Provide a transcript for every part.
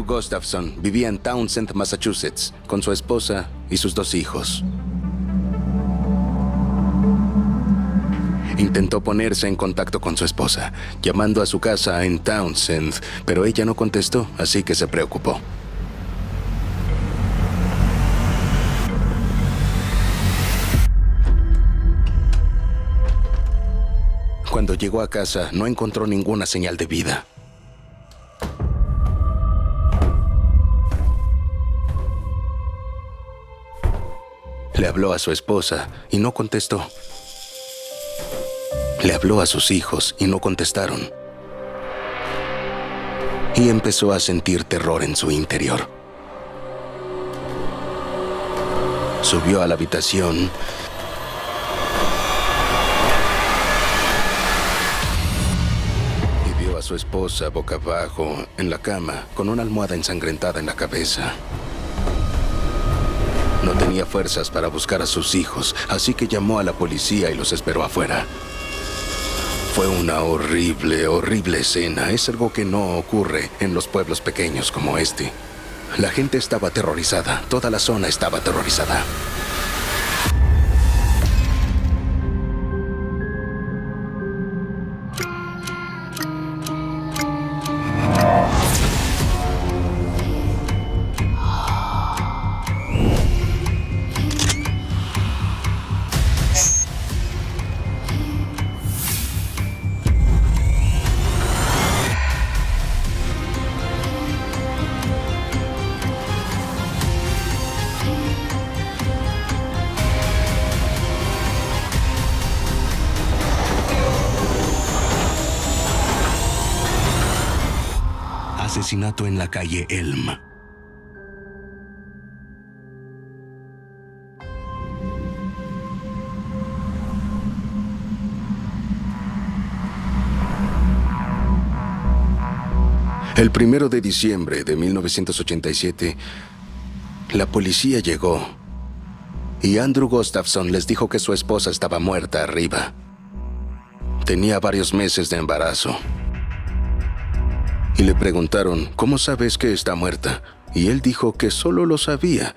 Andrew Gustafson vivía en Townsend, Massachusetts, con su esposa y sus 2 hijos. Intentó ponerse en contacto con su esposa, llamando a su casa en Townsend, pero ella no contestó, así que se preocupó. Cuando llegó a casa, no encontró ninguna señal de vida. Le habló a su esposa y no contestó. Le habló a sus hijos y no contestaron. Y empezó a sentir terror en su interior. Subió a la habitación y vio a su esposa boca abajo en la cama con una almohada ensangrentada en la cabeza. No tenía fuerzas para buscar a sus hijos, así que llamó a la policía y los esperó afuera. Fue una horrible, horrible escena. Es algo que no ocurre en los pueblos pequeños como este. La gente estaba aterrorizada. Toda la zona estaba aterrorizada. Asesinato en la calle Elm. El 1 de diciembre de 1987, la policía llegó y Andrew Gustafson les dijo que su esposa estaba muerta arriba. Tenía varios meses de embarazo. Y le preguntaron, ¿cómo sabes que está muerta? Y él dijo que solo lo sabía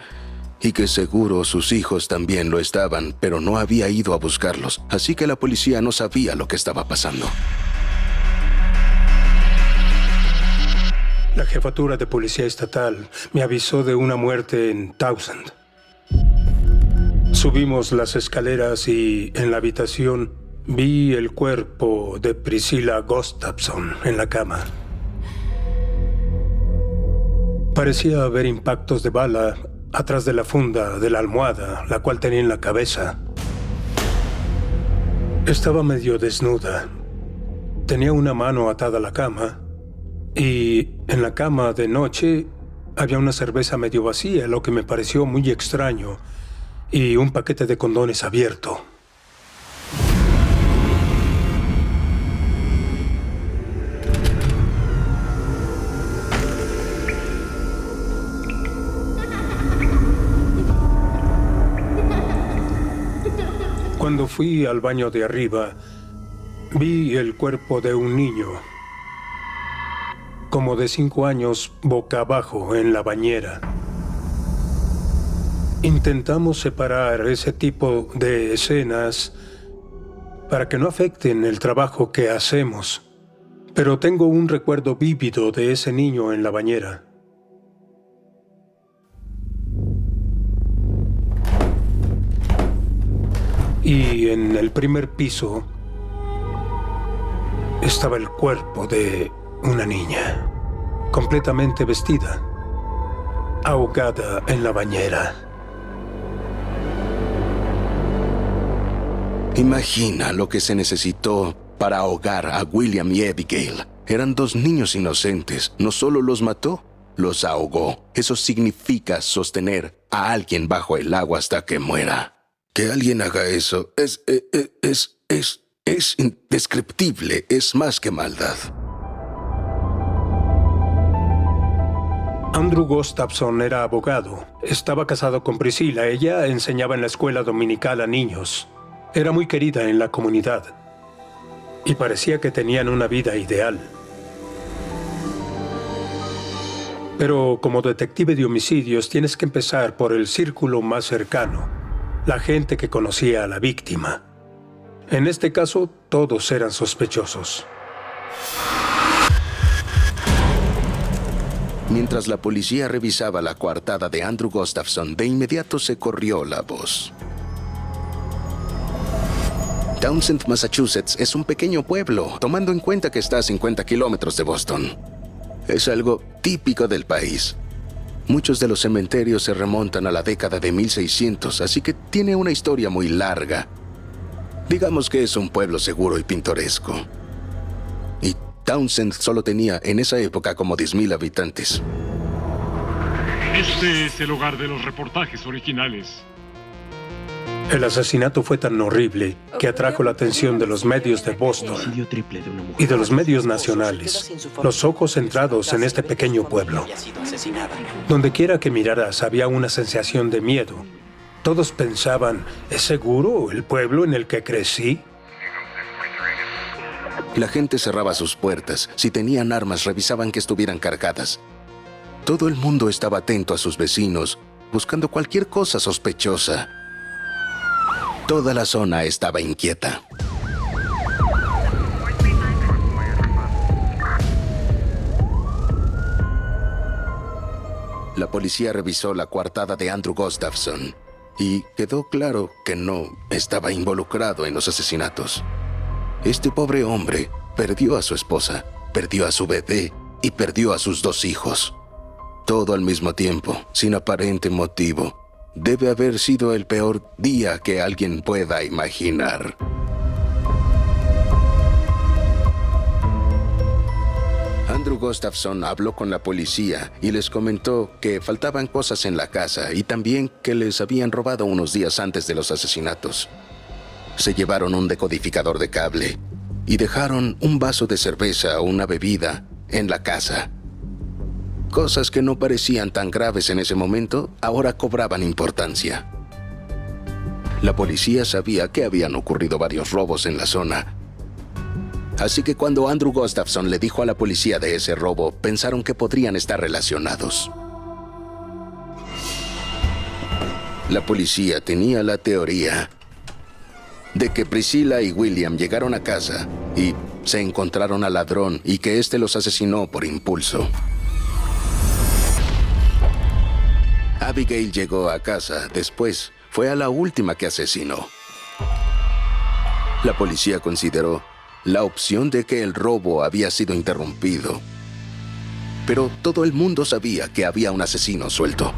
y que seguro sus hijos también lo estaban, pero no había ido a buscarlos, así que la policía no sabía lo que estaba pasando. La jefatura de policía estatal me avisó de una muerte en Townsend. Subimos las escaleras y en la habitación vi el cuerpo de Priscilla Gustafson en la cama. Parecía haber impactos de bala atrás de la funda de la almohada, la cual tenía en la cabeza. Estaba medio desnuda. Tenía una mano atada a la cama. Y en la cama de noche había una cerveza medio vacía, lo que me pareció muy extraño, y un paquete de condones abierto. Cuando fui al baño de arriba, vi el cuerpo de un niño, como de 5 años, boca abajo en la bañera. Intentamos separar ese tipo de escenas para que no afecten el trabajo que hacemos, pero tengo un recuerdo vívido de ese niño en la bañera. Y en el primer piso estaba el cuerpo de una niña, completamente vestida, ahogada en la bañera. Imagina lo que se necesitó para ahogar a William y Abigail. Eran 2 niños inocentes. No solo los mató, los ahogó. Eso significa sostener a alguien bajo el agua hasta que muera. Que alguien haga eso es indescriptible, es más que maldad. Andrew Gustafson era abogado. Estaba casado con Priscilla. Ella enseñaba en la escuela dominical a niños. Era muy querida en la comunidad. Y parecía que tenían una vida ideal. Pero como detective de homicidios tienes que empezar por el círculo más cercano, la gente que conocía a la víctima. En este caso, todos eran sospechosos. Mientras la policía revisaba la coartada de Andrew Gustafson, de inmediato se corrió la voz. Townsend, Massachusetts, es un pequeño pueblo, tomando en cuenta que está a 50 kilómetros de Boston. Es algo típico del país. Muchos de los cementerios se remontan a la década de 1600, así que tiene una historia muy larga. Digamos que es un pueblo seguro y pintoresco. Y Townsend solo tenía en esa época como 10,000 habitantes. Este es el hogar de los reportajes originales. El asesinato fue tan horrible que atrajo la atención de los medios de Boston y de los medios nacionales, los ojos centrados en este pequeño pueblo. Donde quiera que miraras había una sensación de miedo. Todos pensaban, ¿es seguro el pueblo en el que crecí? La gente cerraba sus puertas. Si tenían armas, revisaban que estuvieran cargadas. Todo el mundo estaba atento a sus vecinos, buscando cualquier cosa sospechosa. Toda la zona estaba inquieta. La policía revisó la coartada de Andrew Gustafson y quedó claro que no estaba involucrado en los asesinatos. Este pobre hombre perdió a su esposa, perdió a su bebé y perdió a sus 2 hijos. Todo al mismo tiempo, sin aparente motivo. Debe haber sido el peor día que alguien pueda imaginar. Andrew Gustafson habló con la policía y les comentó que faltaban cosas en la casa y también que les habían robado unos días antes de los asesinatos. Se llevaron un decodificador de cable y dejaron un vaso de cerveza o una bebida en la casa. Cosas que no parecían tan graves en ese momento, ahora cobraban importancia. La policía sabía que habían ocurrido varios robos en la zona. Así que cuando Andrew Gustafson le dijo a la policía de ese robo, pensaron que podrían estar relacionados. La policía tenía la teoría de que Priscilla y William llegaron a casa y se encontraron al ladrón y que éste los asesinó por impulso. Abigail llegó a casa después. Fue a la última que asesinó. La policía consideró la opción de que el robo había sido interrumpido. Pero todo el mundo sabía que había un asesino suelto.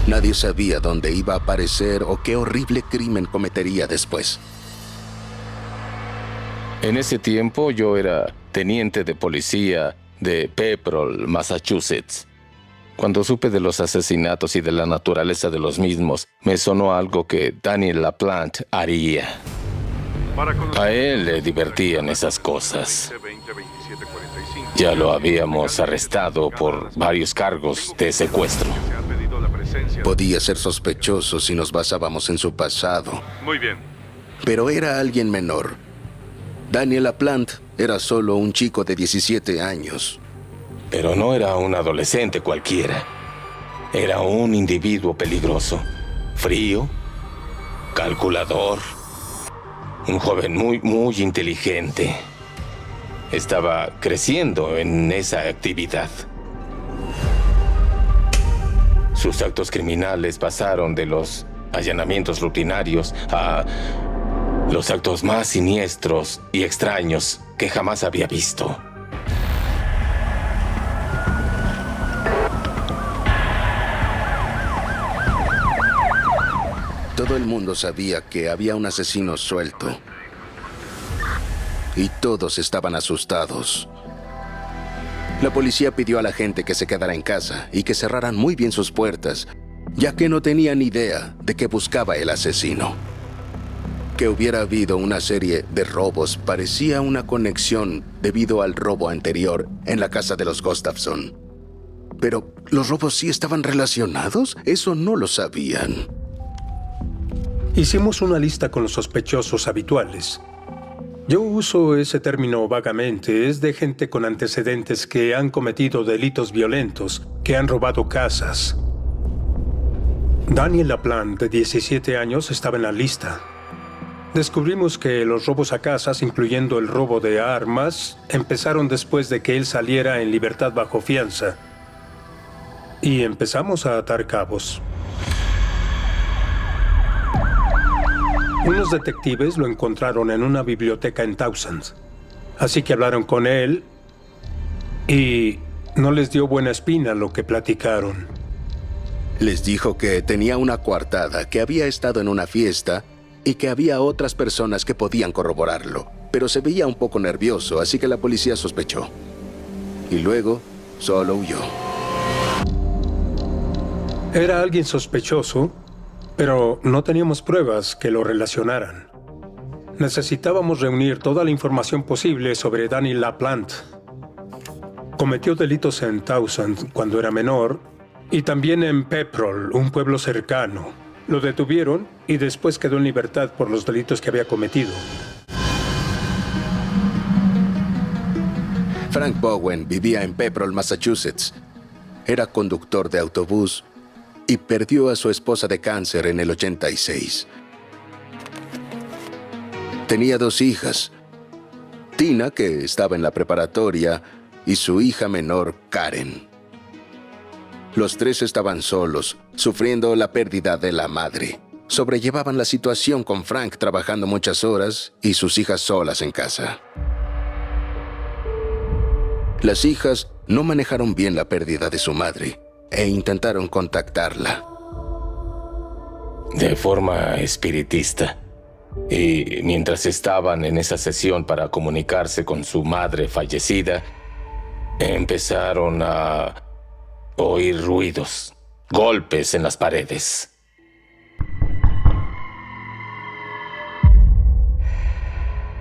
Nadie sabía dónde iba a aparecer o qué horrible crimen cometería después. En ese tiempo yo era teniente de policía de Pepperell, Massachusetts. Cuando supe de los asesinatos y de la naturaleza de los mismos, me sonó algo que Daniel LaPlante haría. A él le divertían esas cosas. Ya lo habíamos arrestado por varios cargos de secuestro. Podía ser sospechoso si nos basábamos en su pasado. Muy bien. Pero era alguien menor. Daniel LaPlante era solo un chico de 17 años. Pero no era un adolescente cualquiera. Era un individuo peligroso, frío, calculador, un joven muy inteligente. Estaba creciendo en esa actividad. Sus actos criminales pasaron de los allanamientos rutinarios a los actos más siniestros y extraños que jamás había visto. Todo el mundo sabía que había un asesino suelto. Y todos estaban asustados. La policía pidió a la gente que se quedara en casa y que cerraran muy bien sus puertas, ya que no tenían idea de qué buscaba el asesino. Que hubiera habido una serie de robos parecía una conexión debido al robo anterior en la casa de los Gustafson. Pero, ¿los robos sí estaban relacionados? Eso no lo sabían. Hicimos una lista con los sospechosos habituales. Yo uso ese término vagamente. Es de gente con antecedentes que han cometido delitos violentos, que han robado casas. Daniel LaPlante, de 17 años, estaba en la lista. Descubrimos que los robos a casas, incluyendo el robo de armas, empezaron después de que él saliera en libertad bajo fianza. Y empezamos a atar cabos. Unos detectives lo encontraron en una biblioteca en Towson. Así que hablaron con él y no les dio buena espina lo que platicaron. Les dijo que tenía una coartada, que había estado en una fiesta y que había otras personas que podían corroborarlo. Pero se veía un poco nervioso, así que la policía sospechó. Y luego, solo huyó. Era alguien sospechoso, pero no teníamos pruebas que lo relacionaran. Necesitábamos reunir toda la información posible sobre Daniel LaPlante. Cometió delitos en Towson cuando era menor y también en Pepperell, un pueblo cercano. Lo detuvieron y después quedó en libertad por los delitos que había cometido. Frank Bowen vivía en Pepperell, Massachusetts. Era conductor de autobús y perdió a su esposa de cáncer en el 86. Tenía 2 hijas, Tina, que estaba en la preparatoria, y su hija menor, Karen. Los 3 estaban solos, sufriendo la pérdida de la madre. Sobrellevaban la situación con Frank trabajando muchas horas y sus hijas solas en casa. Las hijas no manejaron bien la pérdida de su madre e intentaron contactarla. De forma espiritista. Y mientras estaban en esa sesión para comunicarse con su madre fallecida, empezaron a oír ruidos, golpes en las paredes.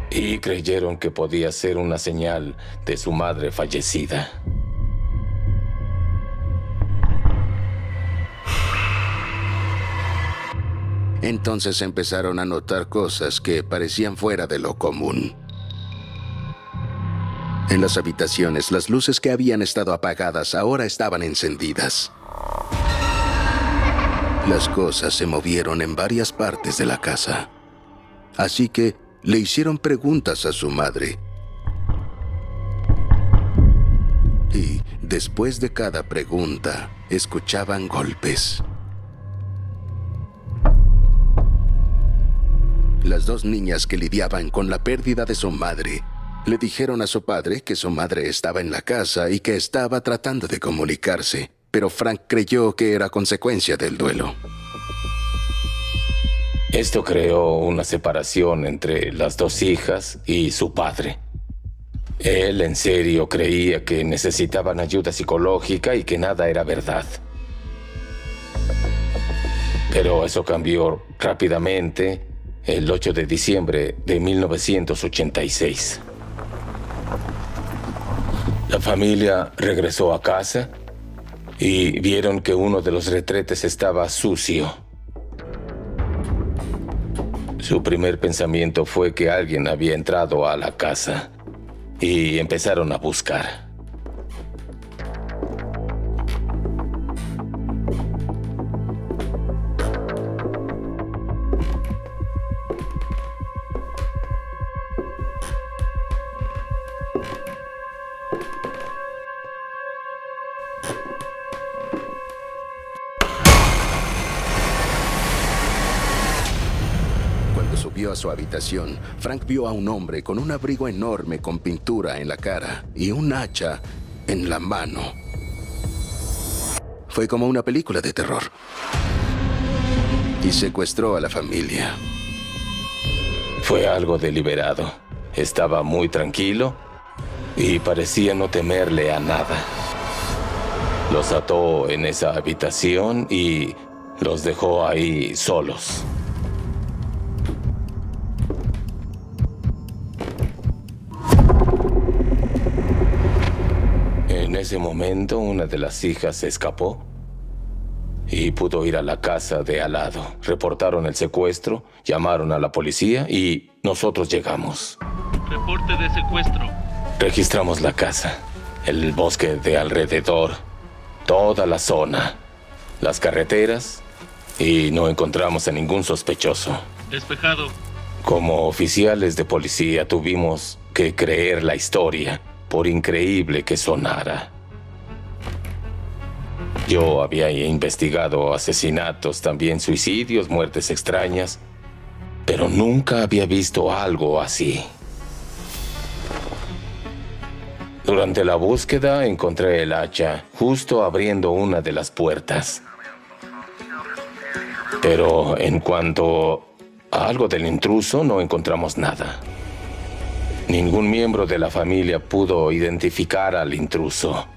Y creyeron que podía ser una señal de su madre fallecida. Entonces empezaron a notar cosas que parecían fuera de lo común. En las habitaciones, las luces que habían estado apagadas ahora estaban encendidas. Las cosas se movieron en varias partes de la casa. Así que le hicieron preguntas a su madre. Y después de cada pregunta, escuchaban golpes. Las 2 niñas que lidiaban con la pérdida de su madre le dijeron a su padre que su madre estaba en la casa y que estaba tratando de comunicarse, pero Frank creyó que era consecuencia del duelo. Esto creó una separación entre las 2 hijas y su padre. Él en serio creía que necesitaban ayuda psicológica y que nada era verdad. Pero eso cambió rápidamente el 8 de diciembre de 1986. La familia regresó a casa y vieron que uno de los retretes estaba sucio. Su primer pensamiento fue que alguien había entrado a la casa y empezaron a buscar. Subió a su habitación, Frank vio a un hombre con un abrigo enorme con pintura en la cara y un hacha en la mano. Fue como una película de terror. Y secuestró a la familia. Fue algo deliberado. Estaba muy tranquilo y parecía no temerle a nada. Los ató en esa habitación y los dejó ahí solos. En ese momento, una de las hijas se escapó y pudo ir a la casa de al lado. Reportaron el secuestro, llamaron a la policía y nosotros llegamos. Reporte de secuestro. Registramos la casa, el bosque de alrededor, toda la zona, las carreteras, y no encontramos a ningún sospechoso. Despejado. Como oficiales de policía tuvimos que creer la historia, por increíble que sonara. Yo había investigado asesinatos, también suicidios, muertes extrañas, pero nunca había visto algo así. Durante la búsqueda encontré el hacha justo abriendo una de las puertas. Pero en cuanto a algo del intruso, no encontramos nada. Ningún miembro de la familia pudo identificar al intruso.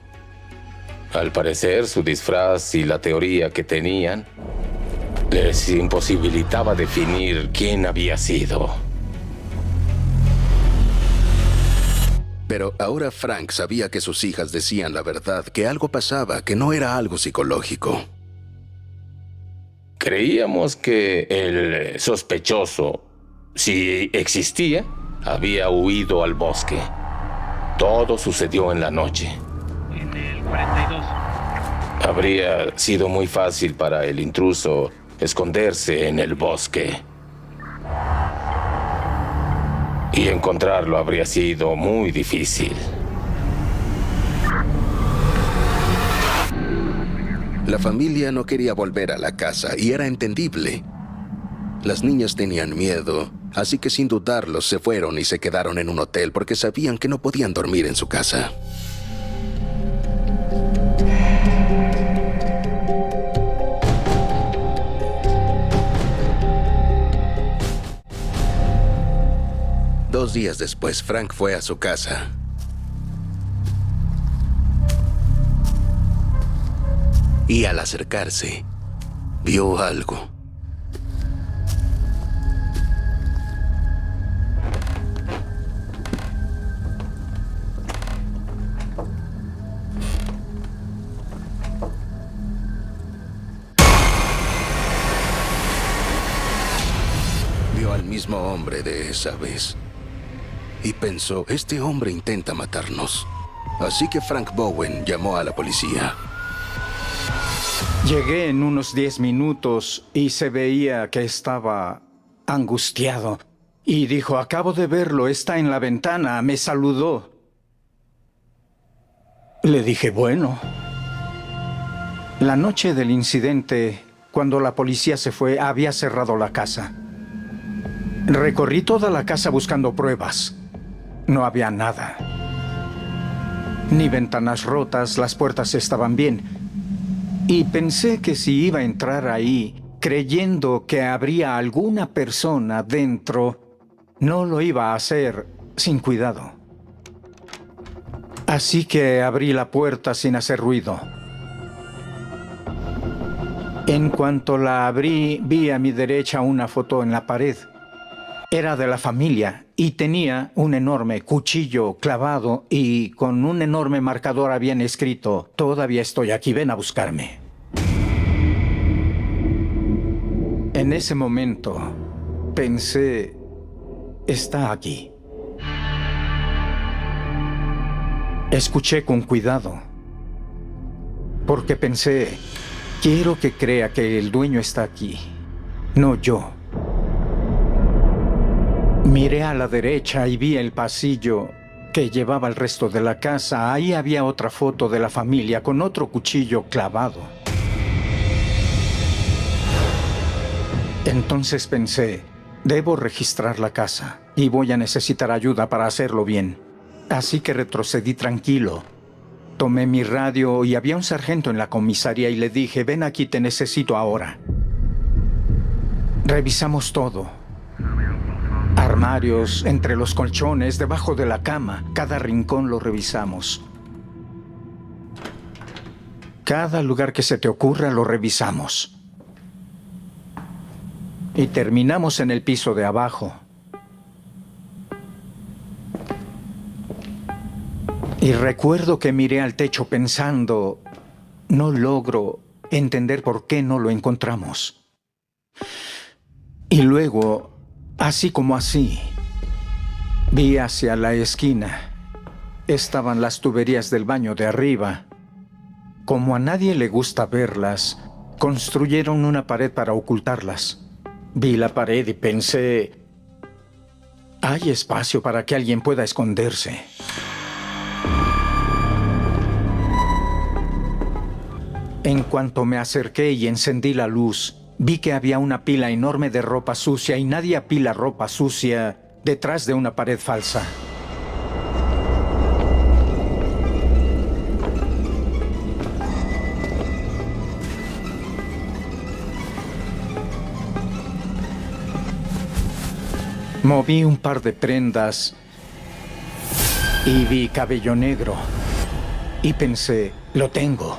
Al parecer, su disfraz y la teoría que tenían les imposibilitaba definir quién había sido. Pero ahora Frank sabía que sus hijas decían la verdad, que algo pasaba, que no era algo psicológico. Creíamos que el sospechoso, si existía, había huido al bosque. Todo sucedió en la noche. En el 42. Habría sido muy fácil para el intruso esconderse en el bosque. Y encontrarlo habría sido muy difícil. La familia no quería volver a la casa y era entendible. Las niñas tenían miedo, así que sin dudarlo se fueron y se quedaron en un hotel porque sabían que no podían dormir en su casa. Dos días después, Frank fue a su casa. Y al acercarse, vio algo. Vio al mismo hombre de esa vez. Y pensó, este hombre intenta matarnos. Así que Frank Bowen llamó a la policía. Llegué en unos 10 minutos y se veía que estaba angustiado. Y dijo, acabo de verlo, está en la ventana, me saludó. Le dije, bueno. La noche del incidente, cuando la policía se fue, había cerrado la casa. Recorrí toda la casa buscando pruebas. No había nada. Ni ventanas rotas, las puertas estaban bien. Y pensé que si iba a entrar ahí, creyendo que habría alguna persona dentro, no lo iba a hacer sin cuidado. Así que abrí la puerta sin hacer ruido. En cuanto la abrí, vi a mi derecha una foto en la pared. Era de la familia y tenía un enorme cuchillo clavado y con un enorme marcador habían escrito, todavía estoy aquí, ven a buscarme. En ese momento pensé, está aquí. Escuché con cuidado, porque pensé, quiero que crea que el dueño está aquí, no yo. Miré a la derecha y vi el pasillo que llevaba al resto de la casa. Ahí había otra foto de la familia con otro cuchillo clavado. Entonces pensé, debo registrar la casa y voy a necesitar ayuda para hacerlo bien. Así que retrocedí tranquilo. Tomé mi radio y había un sargento en la comisaría y le dije, ven aquí, te necesito ahora. Revisamos todo. Armarios, entre los colchones, debajo de la cama. Cada rincón lo revisamos. Cada lugar que se te ocurra lo revisamos. Y terminamos en el piso de abajo. Y recuerdo que miré al techo pensando, no logro entender por qué no lo encontramos. Y luego, así como así, Vi hacia la esquina. Estaban las tuberías del baño de arriba. Como a nadie le gusta verlas, construyeron una pared para ocultarlas. Vi la pared y pensé, hay espacio para que alguien pueda esconderse. En cuanto me acerqué y encendí la luz, vi que había una pila enorme de ropa sucia y nadie apila ropa sucia detrás de una pared falsa. Moví un par de prendas y vi cabello negro. Y pensé, lo tengo.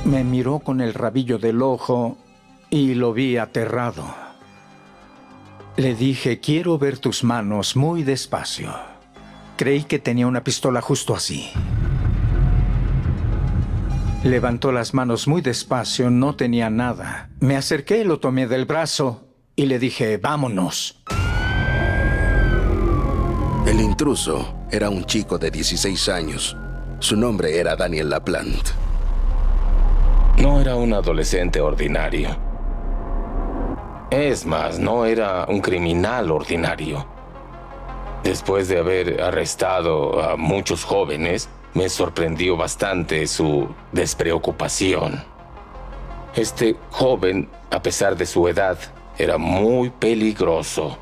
Me miró con el rabillo del ojo y lo vi aterrado. Le dije, quiero ver tus manos muy despacio. Creí que tenía una pistola justo así. Levantó las manos muy despacio, no tenía nada. Me acerqué, lo tomé del brazo y le dije, vámonos. El intruso era un chico de 16 años. Su nombre era Daniel LaPlante. No era un adolescente ordinario. Es más, no era un criminal ordinario. Después de haber arrestado a muchos jóvenes, me sorprendió bastante su despreocupación. Este joven, a pesar de su edad, era muy peligroso.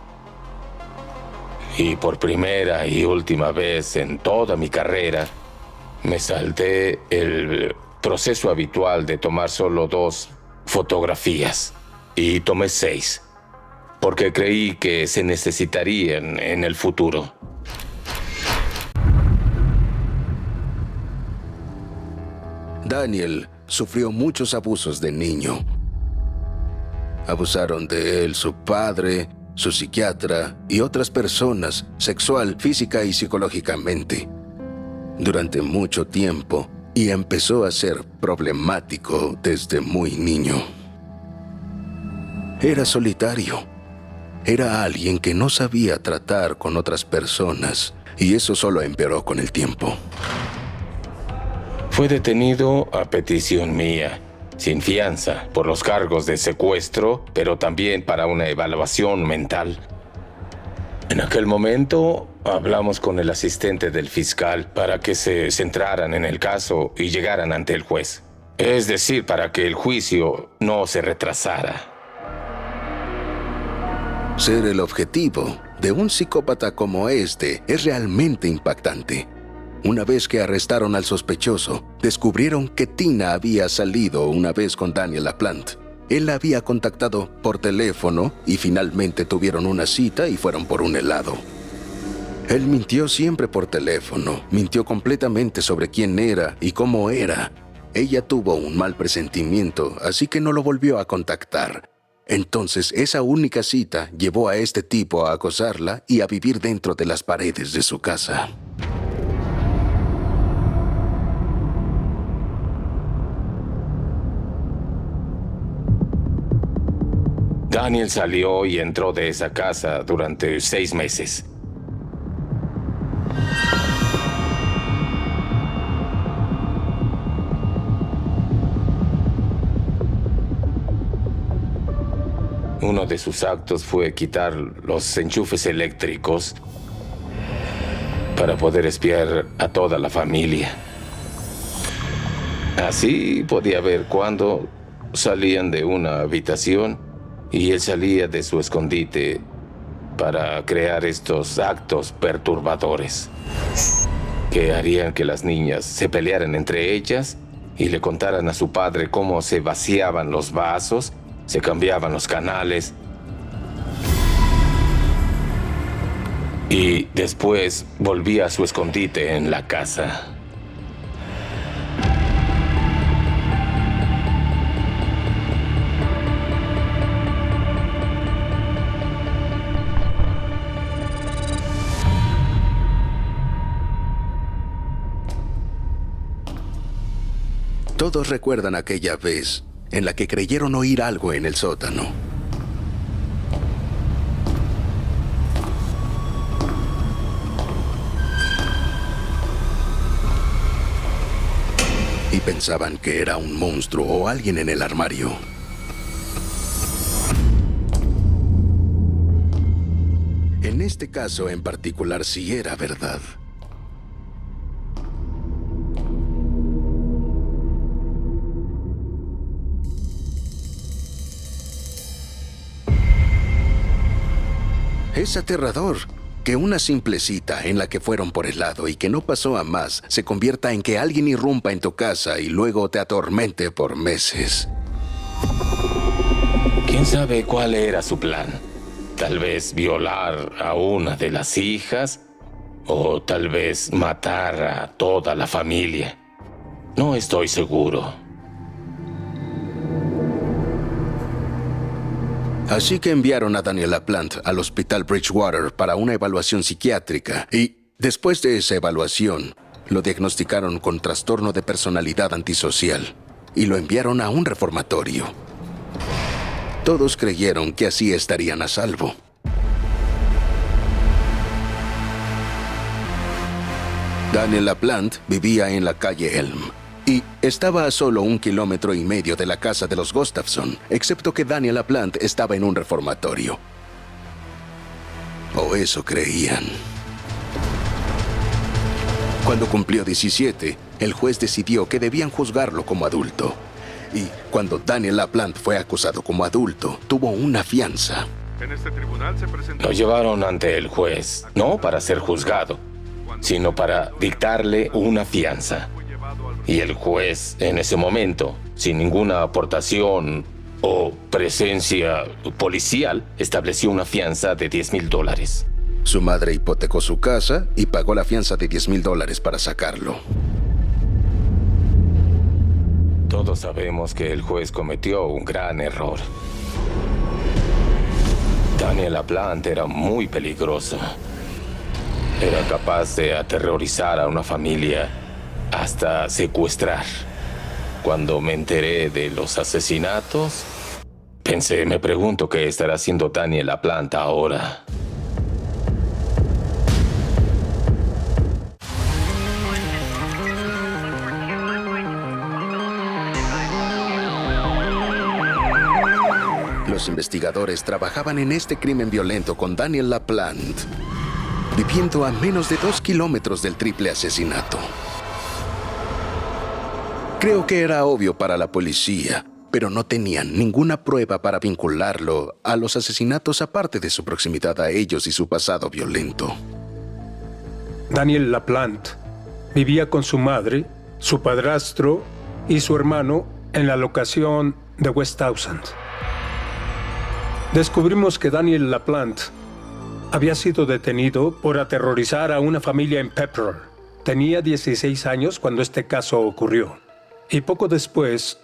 Y por primera y última vez en toda mi carrera, me salté el proceso habitual de tomar solo 2 fotografías. Y tomé 6, porque creí que se necesitarían en el futuro. Daniel sufrió muchos abusos de niño. Abusaron de él su padre, su psiquiatra y otras personas, sexual, física y psicológicamente, durante mucho tiempo, y empezó a ser problemático desde muy niño. Era solitario. Era alguien que no sabía tratar con otras personas, y eso solo empeoró con el tiempo. Fue detenido a petición mía, sin fianza, por los cargos de secuestro, pero también para una evaluación mental. En aquel momento, hablamos con el asistente del fiscal para que se centraran en el caso y llegaran ante el juez. Es decir, para que el juicio no se retrasara. Ser el objetivo de un psicópata como este es realmente impactante. Una vez que arrestaron al sospechoso, descubrieron que Tina había salido una vez con Daniel LaPlante. Él la había contactado por teléfono y finalmente tuvieron una cita y fueron por un helado. Él mintió siempre por teléfono, mintió completamente sobre quién era y cómo era. Ella tuvo un mal presentimiento, así que no lo volvió a contactar. Entonces, esa única cita llevó a este tipo a acosarla y a vivir dentro de las paredes de su casa. Daniel salió y entró de esa casa durante 6 meses. Uno de sus actos fue quitar los enchufes eléctricos para poder espiar a toda la familia. Así podía ver cuándo salían de una habitación y él salía de su escondite para crear estos actos perturbadores que harían que las niñas se pelearan entre ellas y le contaran a su padre cómo se vaciaban los vasos, se cambiaban los canales. Y después volvía a su escondite en la casa. Todos recuerdan aquella vez en la que creyeron oír algo en el sótano. y pensaban que era un monstruo o alguien en el armario. En este caso en particular sí era verdad. Es aterrador que una simple cita en la que fueron por helado y que no pasó a más se convierta en que alguien irrumpa en tu casa y luego te atormente por meses. ¿Quién sabe cuál era su plan? Tal vez violar a una de las hijas o tal vez matar a toda la familia. No estoy seguro. Así que enviaron a Daniel LaPlante al hospital Bridgewater para una evaluación psiquiátrica y, después de esa evaluación, lo diagnosticaron con trastorno de personalidad antisocial y lo enviaron a un reformatorio. Todos creyeron que así estarían a salvo. Daniel LaPlante vivía en la calle Elm y estaba a solo 1,5 kilómetros de la casa de los Gustafson, excepto que Daniel LaPlante estaba en un reformatorio. O eso creían. Cuando cumplió 17, el juez decidió que debían juzgarlo como adulto. Y cuando Daniel LaPlante fue acusado como adulto, tuvo una fianza. En este tribunal se presentó... Lo llevaron ante el juez, no para ser juzgado, sino para dictarle una fianza. Y el juez, en ese momento, sin ninguna aportación o presencia policial, estableció una fianza de $10,000. Su madre hipotecó su casa y pagó la fianza de $10,000 para sacarlo. Todos sabemos que el juez cometió un gran error. Daniel LaPlante era muy peligroso. Era capaz de aterrorizar a una familia hasta secuestrar. Cuando me enteré de los asesinatos, me pregunto qué estará haciendo Daniel LaPlante ahora. Los investigadores trabajaban en este crimen violento con Daniel LaPlante, viviendo a menos de 2 kilómetros del triple asesinato. Creo que era obvio para la policía, pero no tenían ninguna prueba para vincularlo a los asesinatos aparte de su proximidad a ellos y su pasado violento. Daniel LaPlante vivía con su madre, su padrastro y su hermano en la locación de West Townsend. Descubrimos que Daniel LaPlante había sido detenido por aterrorizar a una familia en Pepperell. Tenía 16 años cuando este caso ocurrió. Y poco después,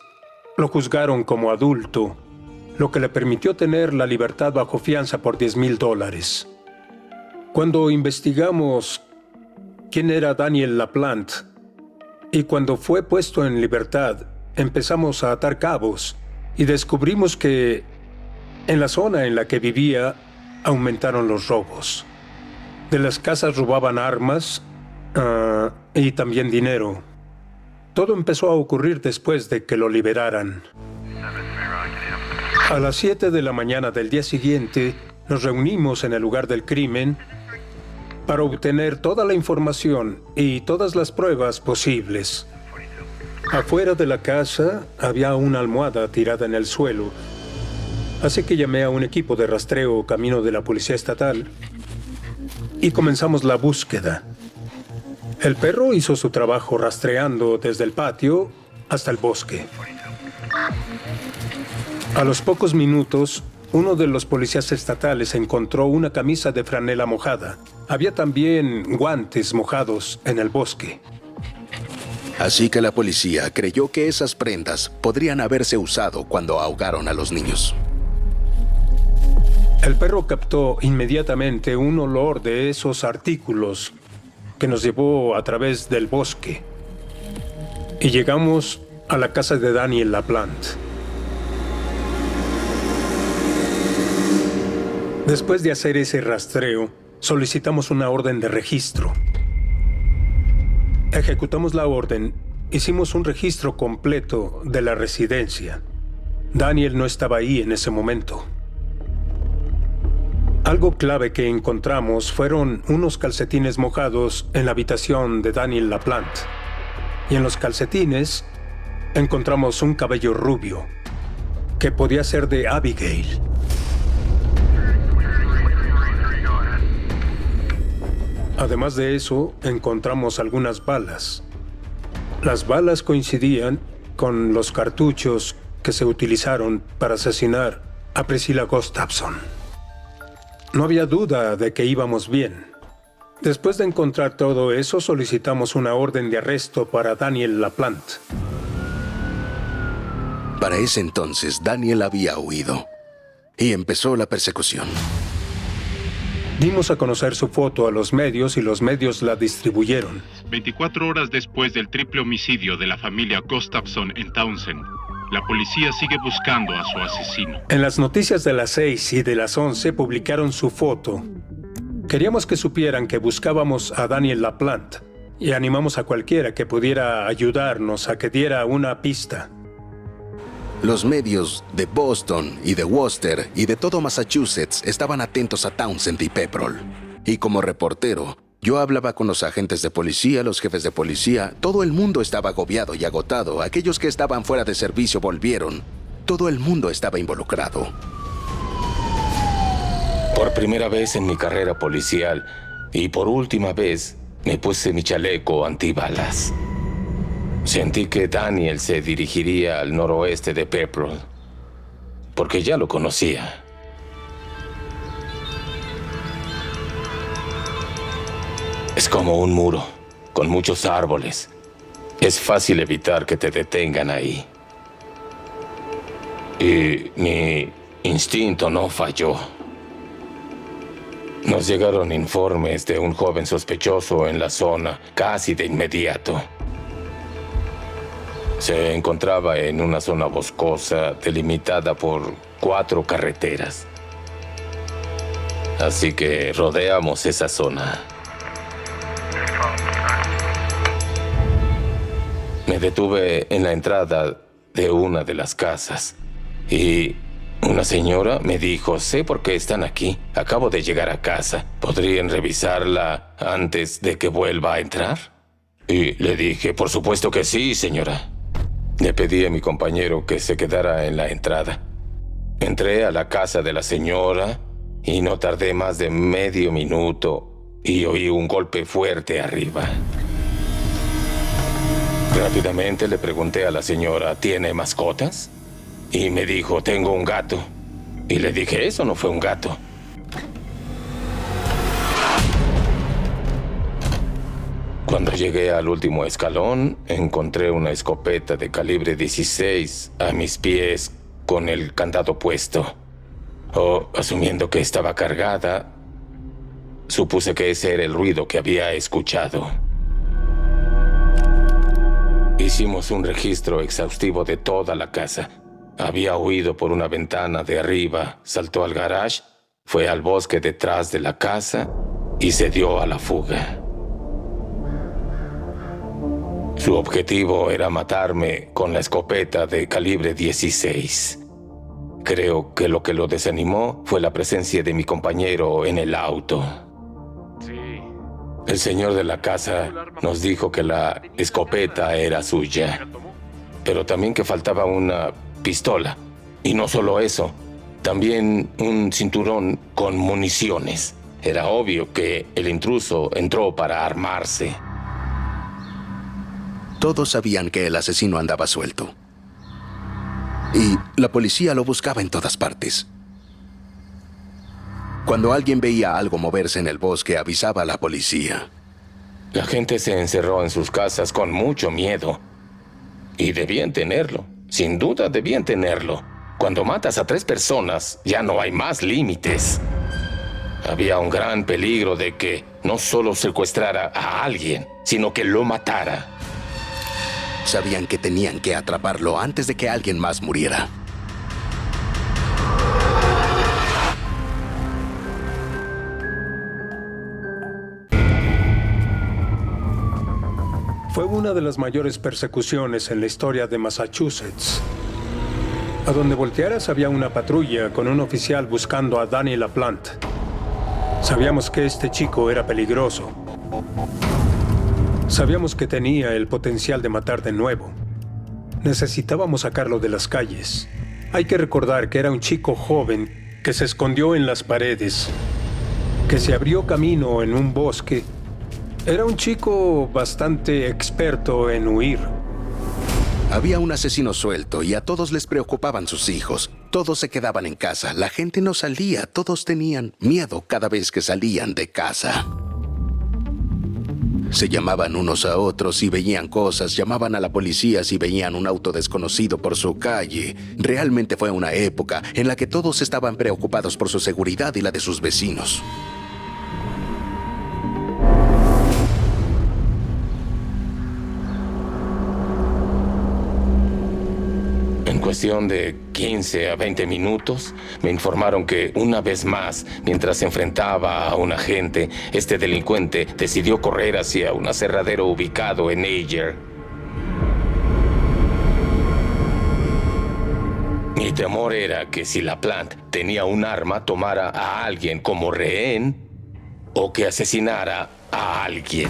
lo juzgaron como adulto, lo que le permitió tener la libertad bajo fianza por $10,000. Cuando investigamos quién era Daniel LaPlante y cuando fue puesto en libertad, empezamos a atar cabos y descubrimos que en la zona en la que vivía aumentaron los robos. De las casas robaban armas y también dinero. Todo empezó a ocurrir después de que lo liberaran. A las 7 de la mañana del día siguiente, nos reunimos en el lugar del crimen para obtener toda la información y todas las pruebas posibles. Afuera de la casa había una almohada tirada en el suelo, así que llamé a un equipo de rastreo camino de la policía estatal y comenzamos la búsqueda. El perro hizo su trabajo rastreando desde el patio hasta el bosque. A los pocos minutos, uno de los policías estatales encontró una camisa de franela mojada. Había también guantes mojados en el bosque. Así que la policía creyó que esas prendas podrían haberse usado cuando ahogaron a los niños. El perro captó inmediatamente un olor de esos artículos que nos llevó a través del bosque. Y llegamos a la casa de Daniel LaPlante. Después de hacer ese rastreo, solicitamos una orden de registro. Ejecutamos la orden hicimos un registro completo de la residencia. Daniel no estaba ahí en ese momento. Algo clave que encontramos fueron unos calcetines mojados en la habitación de Daniel LaPlante. Y en los calcetines encontramos un cabello rubio, que podía ser de Abigail. Además de eso, encontramos algunas balas. Las balas coincidían con los cartuchos que se utilizaron para asesinar a Priscilla Gustafson. No había duda de que íbamos bien. Después de encontrar todo eso, solicitamos una orden de arresto para Daniel LaPlante. Para ese entonces, Daniel había huido y empezó la persecución. Dimos a conocer su foto a los medios y los medios la distribuyeron. 24 horas después del triple homicidio de la familia Gustafson en Townsend, la policía sigue buscando a su asesino. En las noticias de las 6 y de las 11 publicaron su foto. Queríamos que supieran que buscábamos a Daniel LaPlante y animamos a cualquiera que pudiera ayudarnos a que diera una pista. Los medios de Boston y de Worcester y de todo Massachusetts estaban atentos a Townsend y Pepperell. Y como reportero, yo hablaba con los agentes de policía, los jefes de policía. Todo el mundo estaba agobiado y agotado. Aquellos que estaban fuera de servicio volvieron. Todo el mundo estaba involucrado. Por primera vez en mi carrera policial y por última vez me puse mi chaleco antibalas. Sentí que Daniel se dirigiría al noroeste de Pepperell, porque ya lo conocía. Es como un muro, con muchos árboles. Es fácil evitar que te detengan ahí. Y mi instinto no falló. Nos llegaron informes de un joven sospechoso en la zona casi de inmediato. Se encontraba en una zona boscosa delimitada por 4 carreteras. Así que rodeamos esa zona. Me detuve en la entrada de una de las casas y una señora me dijo: sé por qué están aquí. Acabo de llegar a casa. ¿Podrían revisarla antes de que vuelva a entrar? Y le dije: por supuesto que sí, señora. Le pedí a mi compañero que se quedara en la entrada. Entré a la casa de la señora y no tardé más de medio minuto y oí un golpe fuerte arriba. Rápidamente le pregunté a la señora: ¿tiene mascotas? Y me dijo: tengo un gato. Y le dije: eso no fue un gato. Cuando llegué al último escalón, encontré una escopeta de calibre 16 a mis pies con el candado puesto. Asumiendo que estaba cargada, supuse que ese era el ruido que había escuchado. Hicimos un registro exhaustivo de toda la casa. Había huido por una ventana de arriba, saltó al garage, fue al bosque detrás de la casa y se dio a la fuga. Su objetivo era matarme con la escopeta de calibre 16. Creo que lo que lo desanimó fue la presencia de mi compañero en el auto. El señor de la casa nos dijo que la escopeta era suya, pero también que faltaba una pistola. Y no solo eso, también un cinturón con municiones. Era obvio que el intruso entró para armarse. Todos sabían que el asesino andaba suelto. Y la policía lo buscaba en todas partes. Cuando alguien veía algo moverse en el bosque, avisaba a la policía. La gente se encerró en sus casas con mucho miedo. Y debían tenerlo. Sin duda debían tenerlo. Cuando matas a 3 personas, ya no hay más límites. Había un gran peligro de que no solo secuestrara a alguien, sino que lo matara. Sabían que tenían que atraparlo antes de que alguien más muriera. Fue una de las mayores persecuciones en la historia de Massachusetts. A donde voltearas había una patrulla con un oficial buscando a Danny LaPlante. Sabíamos que este chico era peligroso. Sabíamos que tenía el potencial de matar de nuevo. Necesitábamos sacarlo de las calles. Hay que recordar que era un chico joven que se escondió en las paredes, que se abrió camino en un bosque. Era un chico bastante experto en huir. Había un asesino suelto y a todos les preocupaban sus hijos. Todos se quedaban en casa. La gente no salía. Todos tenían miedo cada vez que salían de casa. Se llamaban unos a otros y veían cosas. Llamaban a la policía si veían un auto desconocido por su calle. Realmente fue una época en la que todos estaban preocupados por su seguridad y la de sus vecinos. En cuestión de 15 a 20 minutos, me informaron que una vez más, mientras se enfrentaba a un agente, este delincuente decidió correr hacia un aserradero ubicado en Ager. Mi temor era que si LaPlante tenía un arma, tomara a alguien como rehén o que asesinara a alguien.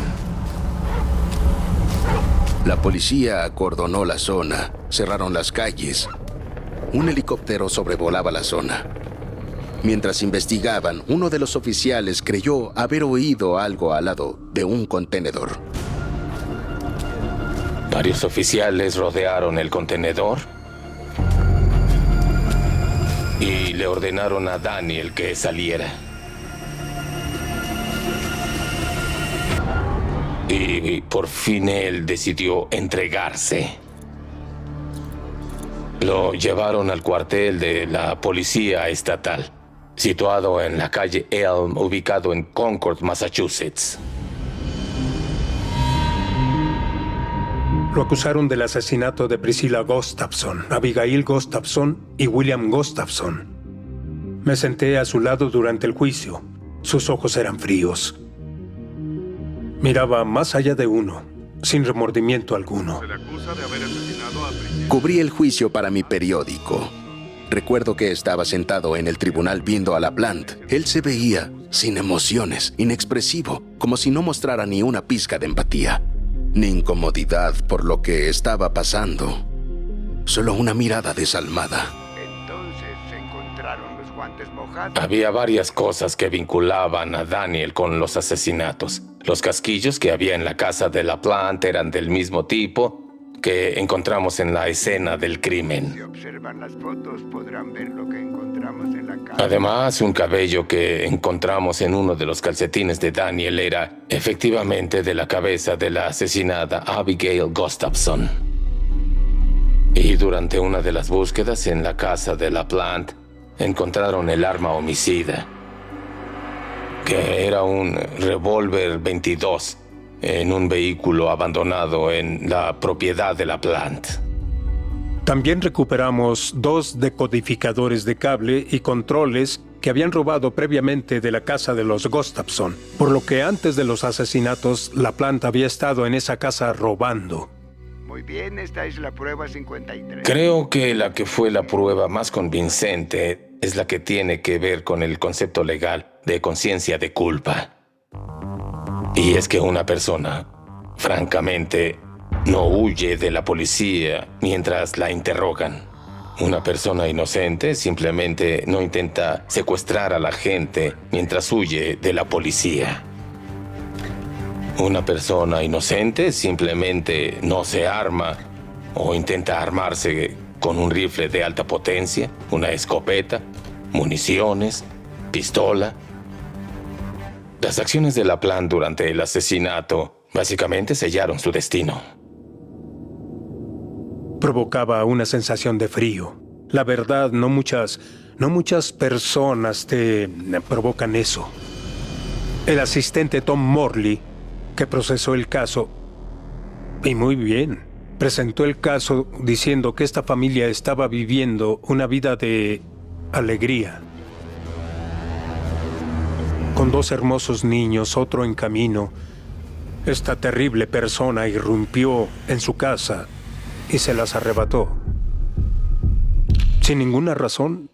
La policía acordonó la zona, cerraron las calles. Un helicóptero sobrevolaba la zona. Mientras investigaban, uno de los oficiales creyó haber oído algo al lado de un contenedor. Varios oficiales rodearon el contenedor y le ordenaron a Daniel que saliera. Y por fin él decidió entregarse. Lo llevaron al cuartel de la policía estatal, situado en la calle Elm, ubicado en Concord, Massachusetts. Lo acusaron del asesinato de Priscilla Gustafson, Abigail Gustafson y William Gustafson. Me senté a su lado durante el juicio. Sus ojos eran fríos. Miraba más allá de uno, sin remordimiento alguno. Se le acusa de haber asesinado a Priscilla. Cubrí el juicio para mi periódico. Recuerdo que estaba sentado en el tribunal viendo a LaPlante. Él se veía sin emociones, inexpresivo, como si no mostrara ni una pizca de empatía, ni incomodidad por lo que estaba pasando. Solo una mirada desalmada. Entonces se encontraron los guantes mojados. Había varias cosas que vinculaban a Daniel con los asesinatos. Los casquillos que había en la casa de LaPlante eran del mismo tipo que encontramos en la escena del crimen. Si observan las fotos, podrán ver lo que encontramos en la casa. Además, un cabello que encontramos en uno de los calcetines de Daniel era efectivamente de la cabeza de la asesinada Abigail Gustafson. Y durante una de las búsquedas en la casa de LaPlante, encontraron el arma homicida, que era un revólver 22 en un vehículo abandonado en la propiedad de LaPlante. También recuperamos 2 decodificadores de cable y controles que habían robado previamente de la casa de los Gustafson, por lo que antes de los asesinatos, LaPlante había estado en esa casa robando. Muy bien, esta es la prueba 53. Creo que la que fue la prueba más convincente es la que tiene que ver con el concepto legal de conciencia de culpa. Y es que una persona, francamente, no huye de la policía mientras la interrogan. Una persona inocente simplemente no intenta secuestrar a la gente mientras huye de la policía. Una persona inocente simplemente no se arma o intenta armarse con un rifle de alta potencia, una escopeta, municiones, pistola. Las acciones de LaPlante durante el asesinato básicamente sellaron su destino. Provocaba una sensación de frío. La verdad, no muchas personas te provocan eso. El asistente Tom Morley, que procesó el caso, y muy bien, presentó el caso diciendo que esta familia estaba viviendo una vida de alegría. Con 2 hermosos niños, otro en camino. Esta terrible persona irrumpió en su casa y se las arrebató. Sin ninguna razón,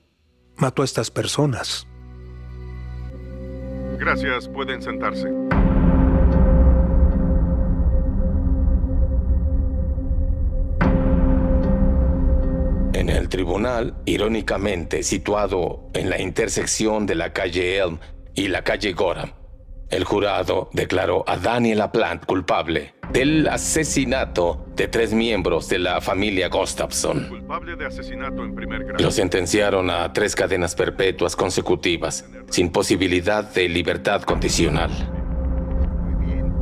mató a estas personas. Gracias, pueden sentarse. En el tribunal, irónicamente situado en la intersección de la calle Elm y la calle Gorham, el jurado declaró a Daniel LaPlante culpable del asesinato de 3 miembros de la familia Gustafson. Culpable de asesinato en primer grado. Lo sentenciaron a 3 cadenas perpetuas consecutivas, sin posibilidad de libertad condicional. Muy bien.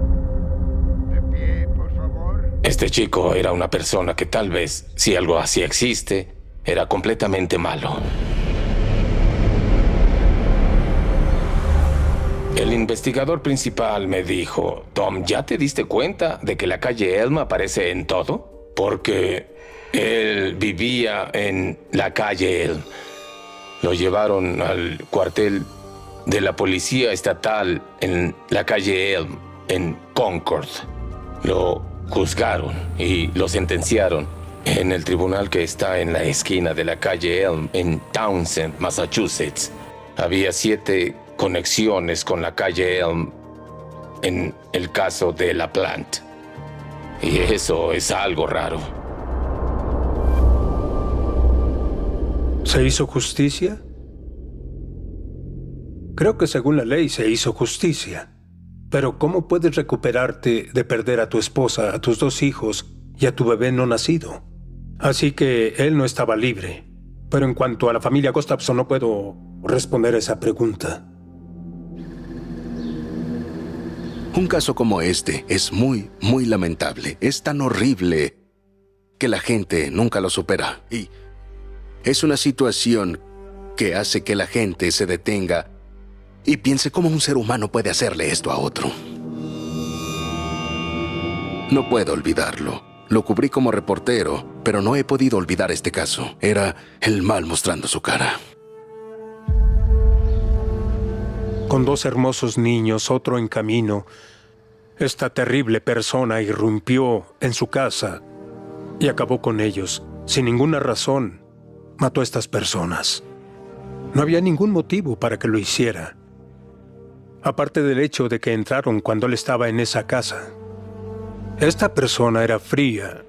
De pie, por favor. Este chico era una persona que tal vez, si algo así existe, era completamente malo. El investigador principal me dijo, Tom, ¿ya te diste cuenta de que la calle Elm aparece en todo? Porque él vivía en la calle Elm. Lo llevaron al cuartel de la policía estatal en la calle Elm, en Concord. Lo juzgaron y lo sentenciaron en el tribunal que está en la esquina de la calle Elm, en Townsend, Massachusetts. Había 7 conexiones con la calle Elm en el caso de LaPlante. Y eso es algo raro. ¿Se hizo justicia? Creo que según la ley se hizo justicia. Pero ¿cómo puedes recuperarte de perder a tu esposa, a tus 2 hijos y a tu bebé no nacido? Así que él no estaba libre. Pero en cuanto a la familia Gustafson, no puedo responder a esa pregunta. Un caso como este es muy, muy lamentable. Es tan horrible que la gente nunca lo supera. Y es una situación que hace que la gente se detenga y piense cómo un ser humano puede hacerle esto a otro. No puedo olvidarlo. Lo cubrí como reportero, pero no he podido olvidar este caso. Era el mal mostrando su cara. Con 2 hermosos niños, otro en camino, esta terrible persona irrumpió en su casa y acabó con ellos. Sin ninguna razón, mató a estas personas. No había ningún motivo para que lo hiciera. Aparte del hecho de que entraron cuando él estaba en esa casa. Esta persona era fría,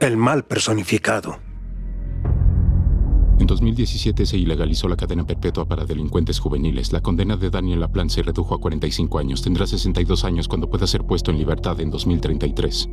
el mal personificado. En 2017 se ilegalizó la cadena perpetua para delincuentes juveniles. La condena de Daniel LaPlante se redujo a 45 años. Tendrá 62 años cuando pueda ser puesto en libertad en 2033.